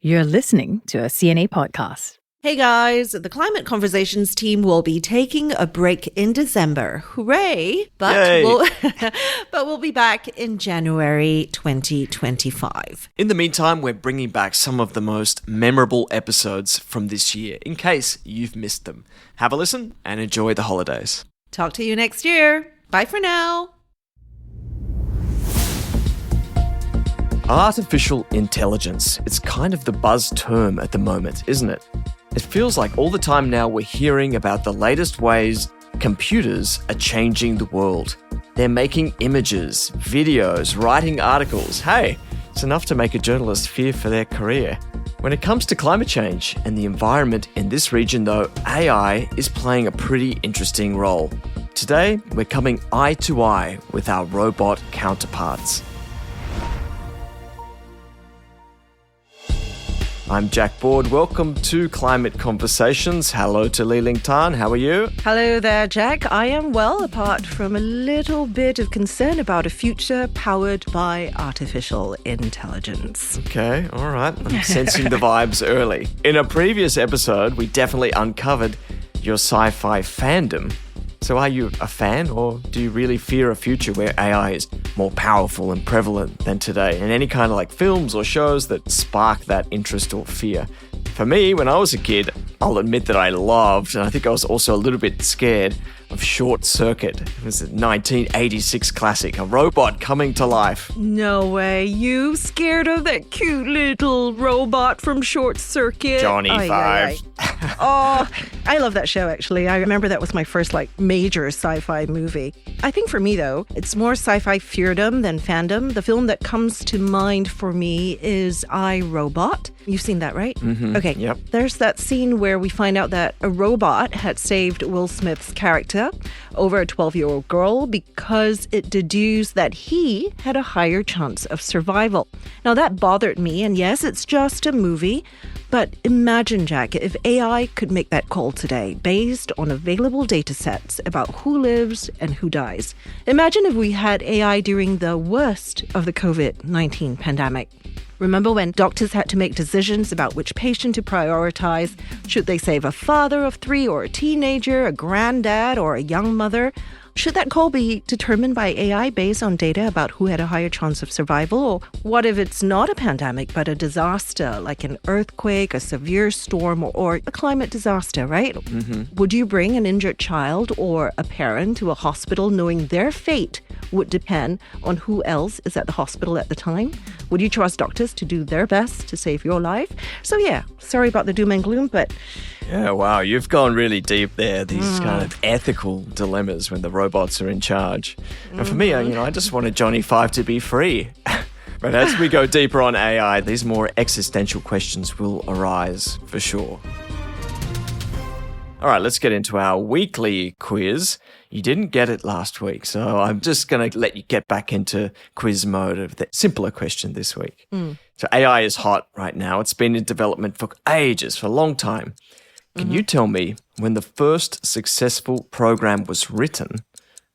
You're listening to a CNA podcast. Hey guys, the Climate Conversations team will be taking a break in December. Hooray! But we'll be back in January 2025. In the meantime, we're bringing back some of the most memorable episodes from this year, in case you've missed them. Have a listen and enjoy the holidays. Talk to you next year. Bye for now. Artificial intelligence. It's kind of the buzz term at the moment, isn't it? It feels like all the time now we're hearing about the latest ways computers are changing the world. They're making images, videos, writing articles. Hey, it's enough to make a journalist fear for their career. When it comes to climate change and the environment in this region, though, AI is playing a pretty interesting role. Today, we're coming eye to eye with our robot counterparts. I'm Jack Board. Welcome to Climate Conversations. Hello to Liling Tan. How are you? Hello there, Jack. I am well, apart from a little bit of concern about a future powered by artificial intelligence. Okay, all right. I'm sensing the vibes early. In a previous episode, we definitely uncovered your sci-fi fandom. So are you a fan, or do you really fear a future where AI is more powerful and prevalent than today? And any kind of like films or shows that spark that interest or fear? For me, when I was a kid, I'll admit that I loved, and I think I was also a little bit scared of Short Circuit. It was a 1986 classic, a robot coming to life. No way. You scared of that cute little robot from Short Circuit? Johnny Five. Oh, I love that show, actually. I remember that was my first major sci-fi movie. I think for me, though, it's more sci-fi feardom than fandom. The film that comes to mind for me is I, Robot. You've seen that, right? Mm-hmm. Okay. Yep. There's that scene where we find out that a robot had saved Will Smith's character over a 12-year-old girl because it deduced that he had a higher chance of survival. Now, that bothered me, and yes, it's just a movie, but imagine, Jack, if AI could make that call today based on available data sets about who lives and who dies. Imagine if we had AI during the worst of the COVID-19 pandemic. Remember when doctors had to make decisions about which patient to prioritize? Should they save a father of 3 or a teenager, a granddad, or a young mother? Should that call be determined by AI based on data about who had a higher chance of survival? Or what if it's not a pandemic, but a disaster like an earthquake, a severe storm, or a climate disaster, right? Mm-hmm. Would you bring an injured child or a parent to a hospital knowing their fate would depend on who else is at the hospital at the time? Would you trust doctors to do their best to save your life? So yeah, sorry about the doom and gloom, but... Yeah, wow, you've gone really deep there, these kind of ethical dilemmas when the robots are in charge. And for me, I just wanted Johnny Five to be free. But as we go deeper on AI, these more existential questions will arise for sure. All right, let's get into our weekly quiz. You didn't get it last week, so I'm just going to let you get back into quiz mode of the simpler question this week. So AI is hot right now. It's been in development for ages, for a long time. Can you tell me when the first successful program was written,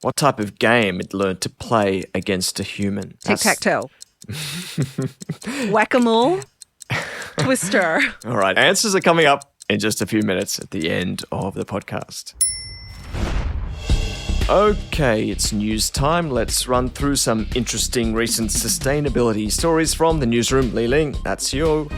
what type of game it learned to play against a human? Tic-tac-toe. Whack-a-mole. Twister. All right, answers are coming up in just a few minutes at the end of the podcast. Okay, it's news time. Let's run through some interesting recent sustainability stories from the newsroom. Liling, that's you.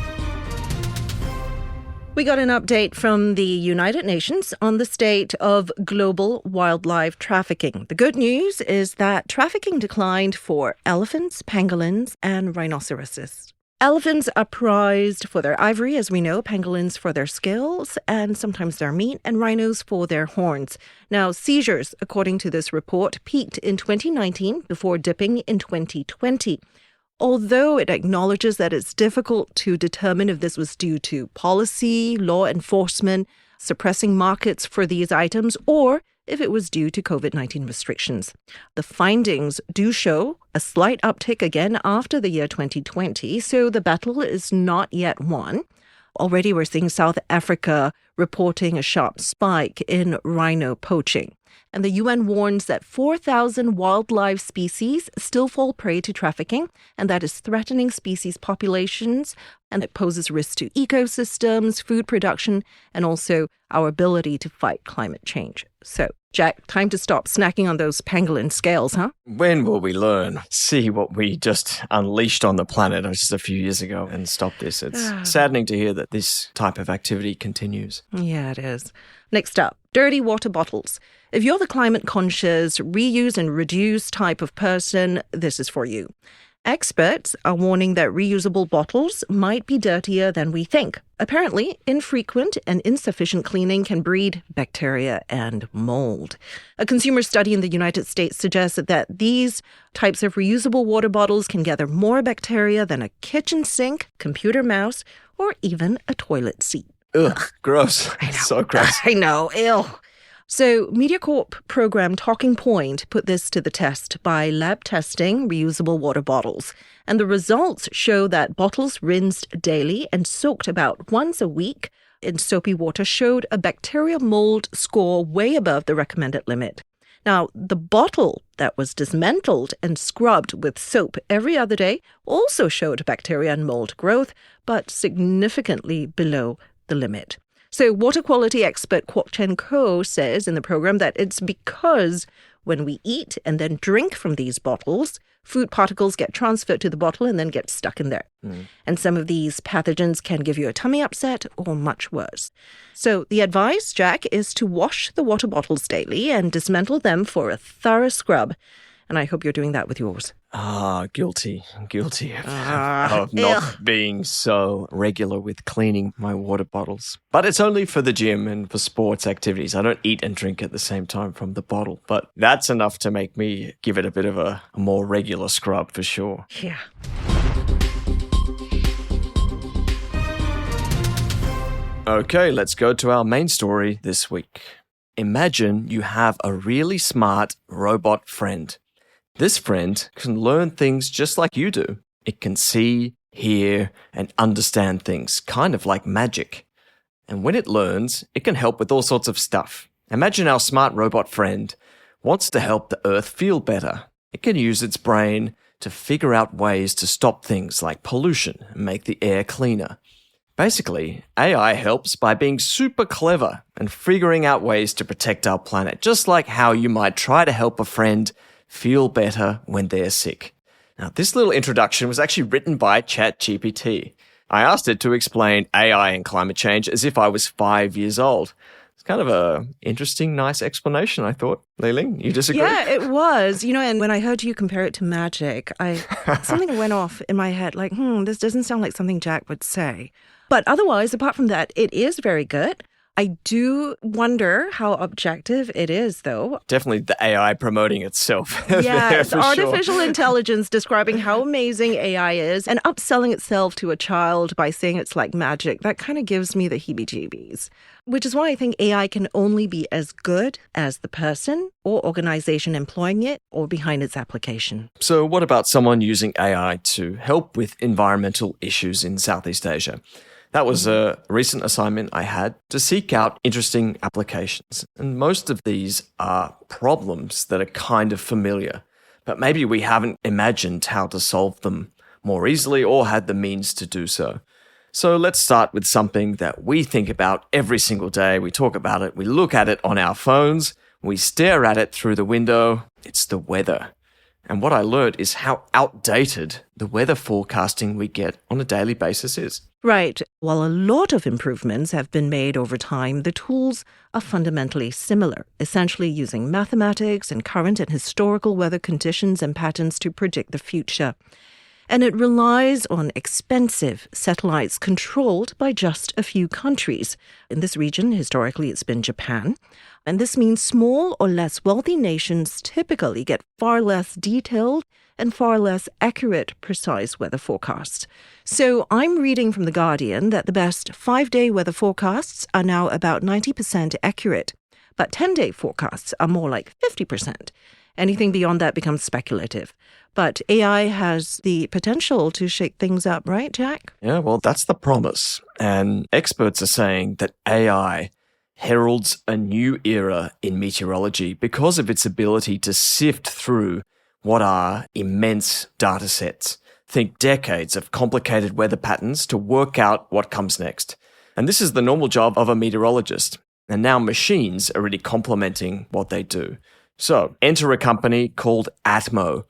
We got an update from the United Nations on the state of global wildlife trafficking. The good news is that trafficking declined for elephants, pangolins, and rhinoceroses. Elephants are prized for their ivory, as we know, pangolins for their scales and sometimes their meat, and rhinos for their horns. Now, seizures, according to this report, peaked in 2019 before dipping in 2020. Although it acknowledges that it's difficult to determine if this was due to policy, law enforcement, suppressing markets for these items, or if it was due to COVID-19 restrictions. The findings do show a slight uptick again after the year 2020, so the battle is not yet won. Already we're seeing South Africa reporting a sharp spike in rhino poaching. And the UN warns that 4,000 wildlife species still fall prey to trafficking, and that is threatening species populations, and it poses risks to ecosystems, food production, and also our ability to fight climate change. So, Jack, time to stop snacking on those pangolin scales, huh? When will we learn? See what we just unleashed on the planet just a few years ago and stop this. It's saddening to hear that this type of activity continues. Yeah, it is. Next up, dirty water bottles. If you're the climate conscious, reuse and reduce type of person, this is for you. Experts are warning that reusable bottles might be dirtier than we think. Apparently, infrequent and insufficient cleaning can breed bacteria and mold. A consumer study in the United States suggests that these types of reusable water bottles can gather more bacteria than a kitchen sink, computer mouse, or even a toilet seat. Ugh, gross. I know. So gross. I know, ew. So MediaCorp program Talking Point put this to the test by lab testing reusable water bottles. And the results show that bottles rinsed daily and soaked about once a week in soapy water showed a bacteria mold score way above the recommended limit. Now, the bottle that was dismantled and scrubbed with soap every other day also showed bacteria and mold growth, but significantly below the limit. So water quality expert Kwok Chen Ko says in the program that it's because when we eat and then drink from these bottles, food particles get transferred to the bottle and then get stuck in there. And some of these pathogens can give you a tummy upset or much worse. So the advice, Jack, is to wash the water bottles daily and dismantle them for a thorough scrub. And I hope you're doing that with yours. Guilty of not being so regular with cleaning my water bottles. But it's only for the gym and for sports activities. I don't eat and drink at the same time from the bottle. But that's enough to make me give it a bit of a more regular scrub for sure. Yeah. Okay, let's go to our main story this week. Imagine you have a really smart robot friend. This friend can learn things just like you do. It can see, hear, and understand things, kind of like magic. And when it learns, it can help with all sorts of stuff. Imagine our smart robot friend wants to help the Earth feel better. It can use its brain to figure out ways to stop things like pollution and make the air cleaner. Basically, AI helps by being super clever and figuring out ways to protect our planet, just like how you might try to help a friend feel better when they're sick. Now, this little introduction was actually written by ChatGPT. I asked it to explain AI and climate change as if I was 5 years old. It's kind of a interesting, nice explanation, I thought. Liling, you disagree? Yeah, it was. And when I heard you compare it to magic, something went off in my head like, this doesn't sound like something Jack would say. But otherwise, apart from that, it is very good. I do wonder how objective it is, though. Definitely the AI promoting itself. Yeah, it's artificial intelligence describing how amazing AI is and upselling itself to a child by saying it's like magic. That kind of gives me the heebie-jeebies, which is why I think AI can only be as good as the person or organization employing it or behind its application. So what about someone using AI to help with environmental issues in Southeast Asia? That was a recent assignment I had to seek out interesting applications. And most of these are problems that are kind of familiar, but maybe we haven't imagined how to solve them more easily or had the means to do so. So let's start with something that we think about every single day. We talk about it, we look at it on our phones, we stare at it through the window. It's the weather. And what I learned is how outdated the weather forecasting we get on a daily basis is. Right. While a lot of improvements have been made over time, the tools are fundamentally similar, essentially using mathematics and current and historical weather conditions and patterns to predict the future. And it relies on expensive satellites controlled by just a few countries. In this region, historically, it's been Japan. And this means small or less wealthy nations typically get far less detailed and far less accurate, precise weather forecasts. So I'm reading from The Guardian that the best 5-day weather forecasts are now about 90% accurate, but 10-day forecasts are more like 50%. Anything beyond that becomes speculative. But AI has the potential to shake things up, right, Jack? Yeah, well, that's the promise. And experts are saying that AI heralds a new era in meteorology because of its ability to sift through what are immense data sets. Think decades of complicated weather patterns to work out what comes next. And this is the normal job of a meteorologist. And now machines are really complementing what they do. So enter a company called Atmo.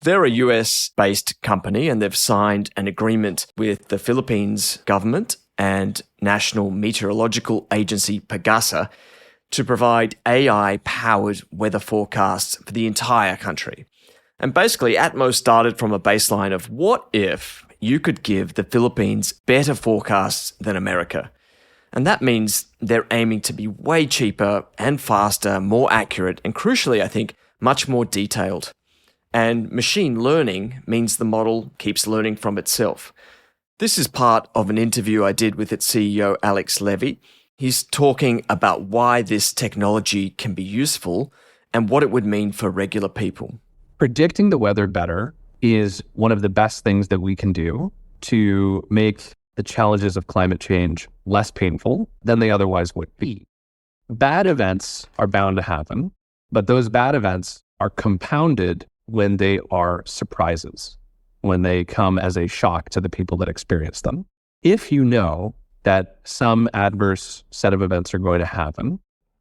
They're a US-based company, and they've signed an agreement with the Philippines government and National Meteorological Agency, PAGASA, to provide AI-powered weather forecasts for the entire country. And basically, Atmo started from a baseline of what if you could give the Philippines better forecasts than America? And that means they're aiming to be way cheaper and faster, more accurate, and crucially, I think, much more detailed. And machine learning means the model keeps learning from itself. This is part of an interview I did with its CEO, Alex Levy. He's talking about why this technology can be useful and what it would mean for regular people. Predicting the weather better is one of the best things that we can do to make the challenges of climate change less painful than they otherwise would be. Bad events are bound to happen, but those bad events are compounded when they are surprises, when they come as a shock to the people that experience them. If you know that some adverse set of events are going to happen,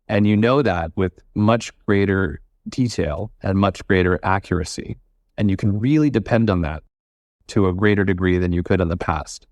and you know that with much greater detail and much greater accuracy, and you can really depend on that to a greater degree than you could in the past,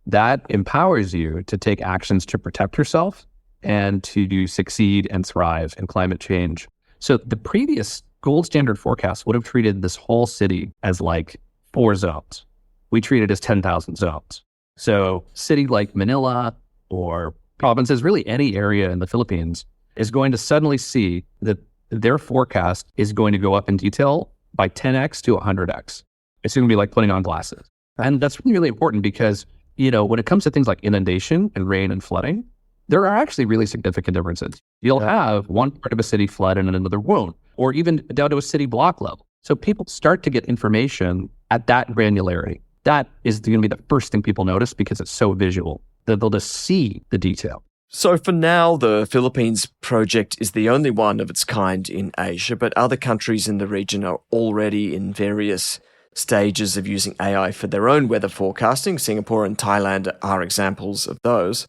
that empowers you to take actions to protect yourself and to succeed and thrive in climate change. So the previous gold standard forecast would have treated this whole city as like 4 zones. We treat it as 10,000 zones. So city like Manila or provinces, really any area in the Philippines, is going to suddenly see that their forecast is going to go up in detail by 10x to 100x. It's going to be like putting on glasses. And that's really important because, when it comes to things like inundation and rain and flooding, there are actually really significant differences. You'll have one part of a city flood and another won't, or even down to a city block level. So people start to get information at that granularity. That is going to be the first thing people notice because it's so visual, that they'll just see the detail. So for now, the Philippines project is the only one of its kind in Asia, but other countries in the region are already in various stages of using AI for their own weather forecasting. Singapore and Thailand are examples of those.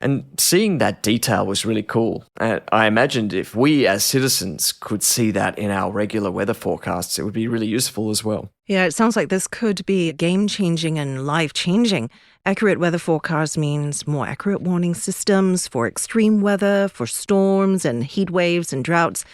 And seeing that detail was really cool. And I imagined if we as citizens could see that in our regular weather forecasts, it would be really useful as well. Yeah, it sounds like this could be game-changing and life-changing. Accurate weather forecast means more accurate warning systems for extreme weather, for storms and heat waves and droughts.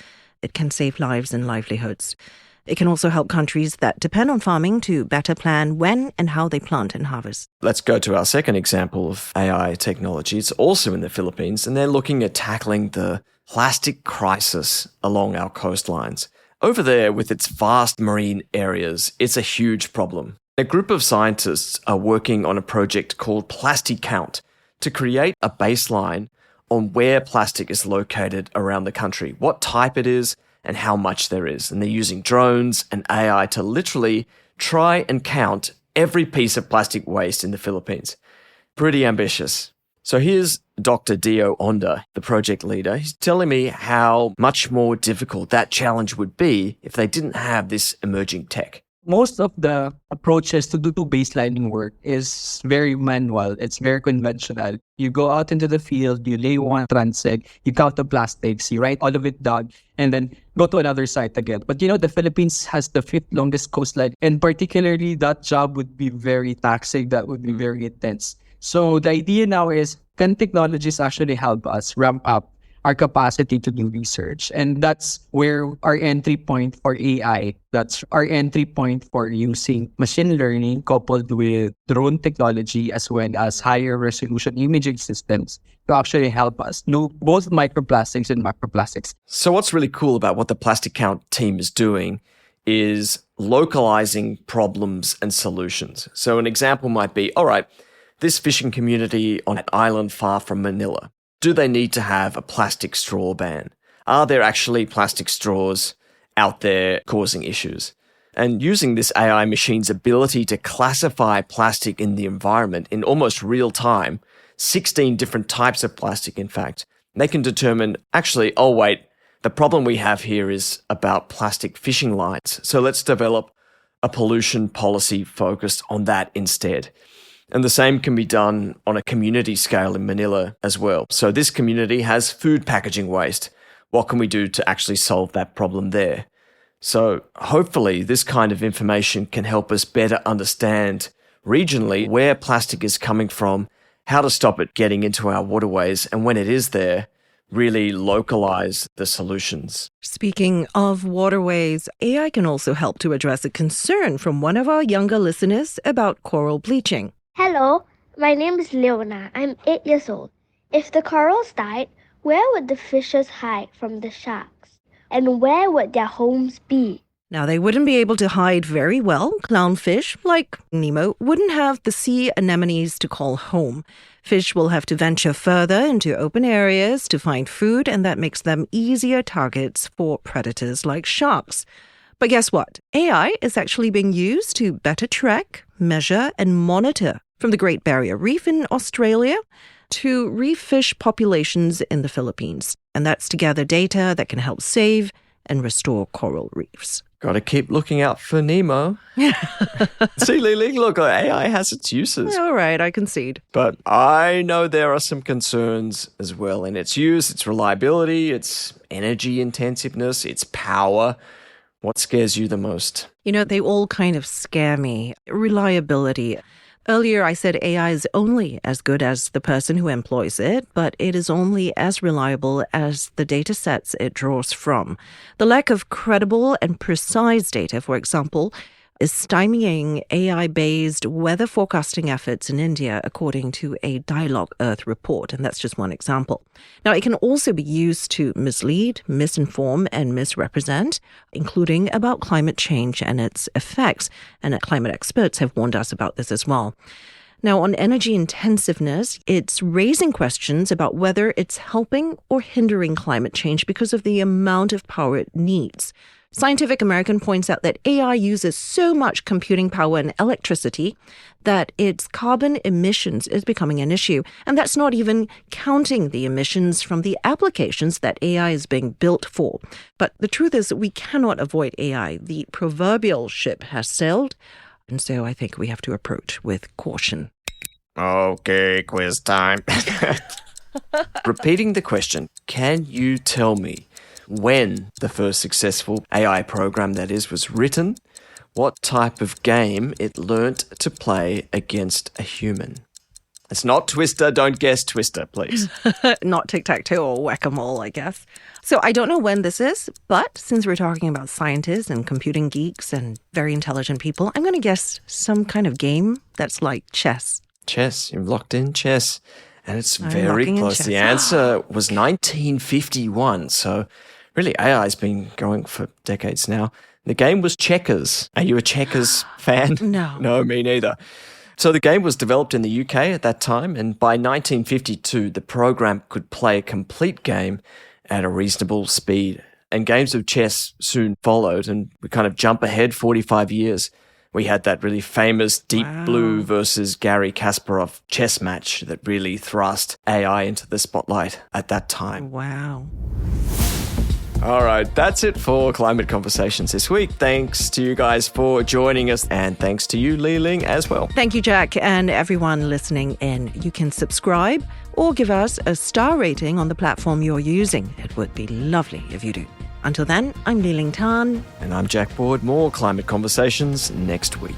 It can save lives and livelihoods. It can also help countries that depend on farming to better plan when and how they plant and harvest. Let's go to our second example of AI technology. It's also in the Philippines, and they're looking at tackling the plastic crisis along our coastlines. Over there, with its vast marine areas, it's a huge problem. A group of scientists are working on a project called Plastic Count to create a baseline on where plastic is located around the country, what type it is, and how much there is. And they're using drones and AI to literally try and count every piece of plastic waste in the Philippines. Pretty ambitious. So here's Dr. Dio Onda, the project leader. He's telling me how much more difficult that challenge would be if they didn't have this emerging tech. Most of the approaches to do baselining work is very manual. It's very conventional. You go out into the field, you lay one transect, you count the plastics, you write all of it down, and then go to another site again. But the Philippines has the 5th longest coastline, and particularly that job would be very taxing. That would be very intense. So the idea now is, can technologies actually help us ramp up our capacity to do research? And that's where our entry point for AI, that's our entry point for using machine learning coupled with drone technology as well as higher resolution imaging systems to actually help us know both microplastics and macroplastics. So what's really cool about what the Plastic Count team is doing is localizing problems and solutions. So an example might be, all right, this fishing community on an island far from Manila, do they need to have a plastic straw ban? Are there actually plastic straws out there causing issues? And using this AI machine's ability to classify plastic in the environment in almost real time, 16 different types of plastic, in fact, They can determine, actually, oh wait, the problem we have here is about plastic fishing lines. So let's develop a pollution policy focused on that instead. And the same can be done on a community scale in Manila as well. So this community has food packaging waste. What can we do to actually solve that problem there? So hopefully this kind of information can help us better understand regionally where plastic is coming from, how to stop it getting into our waterways, and when it is there, really localize the solutions. Speaking of waterways, AI can also help to address a concern from one of our younger listeners about coral bleaching. Hello, my name is Leona. I'm 8 years old. If the corals died, where would the fishes hide from the sharks? And where would their homes be? Now, they wouldn't be able to hide very well. Clownfish, like Nemo, wouldn't have the sea anemones to call home. Fish will have to venture further into open areas to find food, and that makes them easier targets for predators like sharks. But guess what? AI is actually being used to better track, measure, and monitor from the Great Barrier Reef in Australia to reef fish populations in the Philippines. And that's to gather data that can help save and restore coral reefs. Got to keep looking out for Nemo. See, Lily, look, AI has its uses. All right, I concede. But I know there are some concerns as well in its use, its reliability, its energy intensiveness, its power. What scares you the most? You know, they all kind of scare me. Reliability. Earlier, I said AI is only as good as the person who employs it, but it is only as reliable as the data sets it draws from. The lack of credible and precise data, for example, is stymieing AI-based weather forecasting efforts in India, according to a Dialogue Earth report, and that's just one example. Now, it can also be used to mislead, misinform, and misrepresent, including about climate change and its effects, and climate experts have warned us about this as well. Now, on energy intensiveness, it's raising questions about whether it's helping or hindering climate change because of the amount of power it needs. Scientific American points out that AI uses so much computing power and electricity that its carbon emissions is becoming an issue. And that's not even counting the emissions from the applications that AI is being built for. But the truth is that we cannot avoid AI. The proverbial ship has sailed. And so I think we have to approach with caution. Okay, quiz time. Repeating the question, can you tell me when the first successful AI program, that is, was written, what type of game it learnt to play against a human? It's not Twister. Don't guess Twister, please. Not tic-tac-toe or whack-a-mole, I guess. So I don't know when this is, but since we're talking about scientists and computing geeks and very intelligent people, I'm going to guess some kind of game that's like chess. Chess. You've locked in chess. And it's I'm very locking in close. chess. The answer was 1951. So really, AI's been going for decades now. The game was checkers. Are you a checkers fan? No. No, me neither. So the game was developed in the UK at that time, and by 1952, the program could play a complete game at a reasonable speed. And games of chess soon followed, and we kind of jump ahead 45 years. We had that really famous Deep Blue versus Garry Kasparov chess match that really thrust AI into the spotlight at that time. Wow. All right, that's it for Climate Conversations this week. Thanks to you guys for joining us, and thanks to you, Li Ling, as well. Thank you, Jack, and everyone listening in. You can subscribe or give us a star rating on the platform you're using. It would be lovely if you do. Until then, I'm Liling Tan. And I'm Jack Board. More Climate Conversations next week.